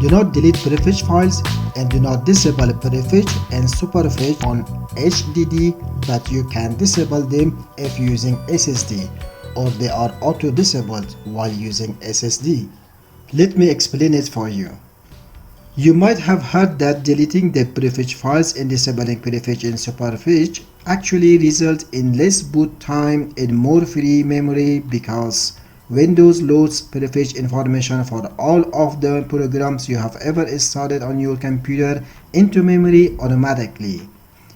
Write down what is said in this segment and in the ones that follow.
Do not delete prefetch files and do not disable Prefetch and SuperFetch on HDD, but you can disable them if using SSD, or they are auto-disabled while using SSD. Let me explain it for you. You might have heard that deleting the prefetch files and disabling Prefetch and SuperFetch actually result in less boot time and more free memory, because Windows loads prefetch information for all of the programs you have ever installed on your computer into memory automatically,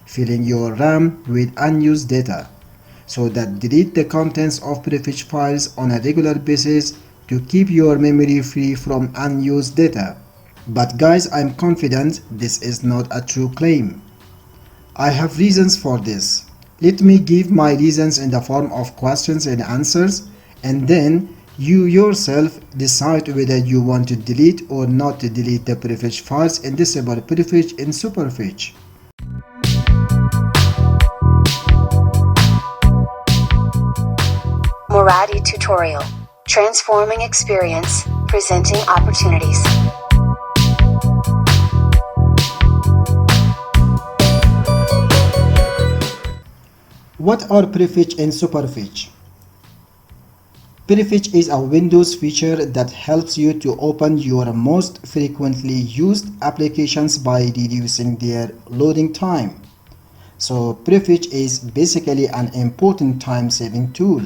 filling your RAM with unused data. So that delete the contents of prefetch files on a regular basis to keep your memory free from unused data. But guys, I'm confident this is not a true claim. I have reasons for this. Let me give my reasons in the form of questions and answers, and then you yourself decide whether you want to delete or not to delete the prefetch files and disable Prefetch and SuperFetch. Muradi tutorial. Transforming experience, presenting opportunities. What are Prefetch and SuperFetch? Prefetch is a Windows feature that helps you to open your most frequently used applications by reducing their loading time. So Prefetch is basically an important time-saving tool.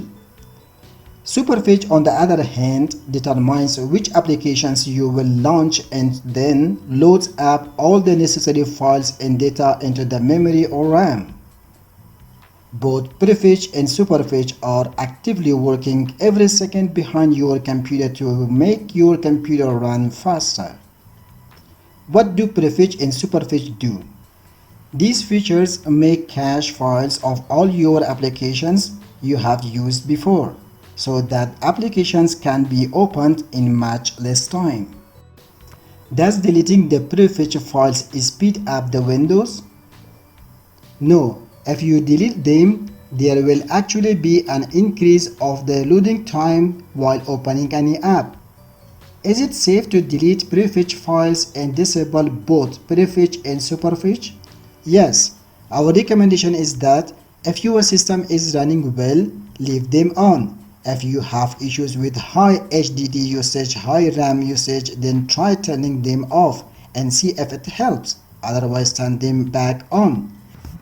SuperFetch, on the other hand, determines which applications you will launch and then loads up all the necessary files and data into the memory or RAM. Both Prefetch and SuperFetch are actively working every second behind your computer to make your computer run faster. What do Prefetch and SuperFetch do? These features make cache files of all your applications you have used before, so that applications can be opened in much less time. Does deleting the Prefetch files speed up the Windows? No. If you delete them, there will actually be an increase of the loading time while opening any app. Is it safe to delete Prefetch files and disable both Prefetch and SuperFetch? Yes. Our recommendation is that if your system is running well, leave them on. If you have issues with high HDD usage, high RAM usage, then try turning them off and see if it helps. Otherwise, turn them back on.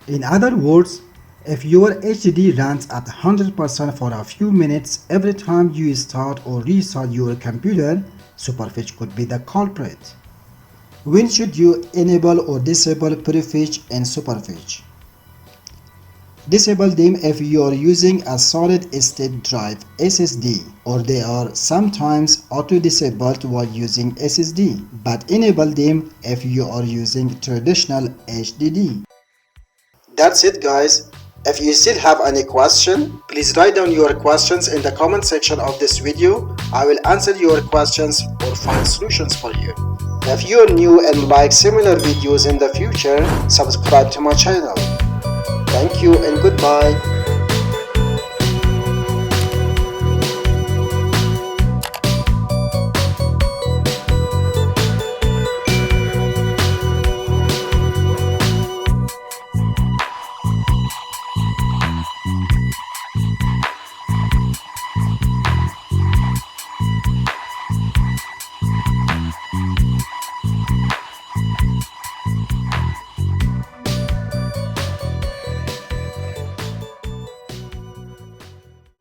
In other words, if your HDD runs at 100% for a few minutes every time you start or restart your computer, SuperFetch could be the culprit. When should you enable or disable Prefetch and SuperFetch? Disable them if you are using a solid-state drive SSD, or they are sometimes auto-disabled while using SSD, but enable them if you are using traditional HDD. That's it, guys. If you still have any question, please write down your questions in the comment section of this video. I will answer your questions or find solutions for you. If you are new and like similar videos in the future, subscribe to my channel. Thank you and goodbye.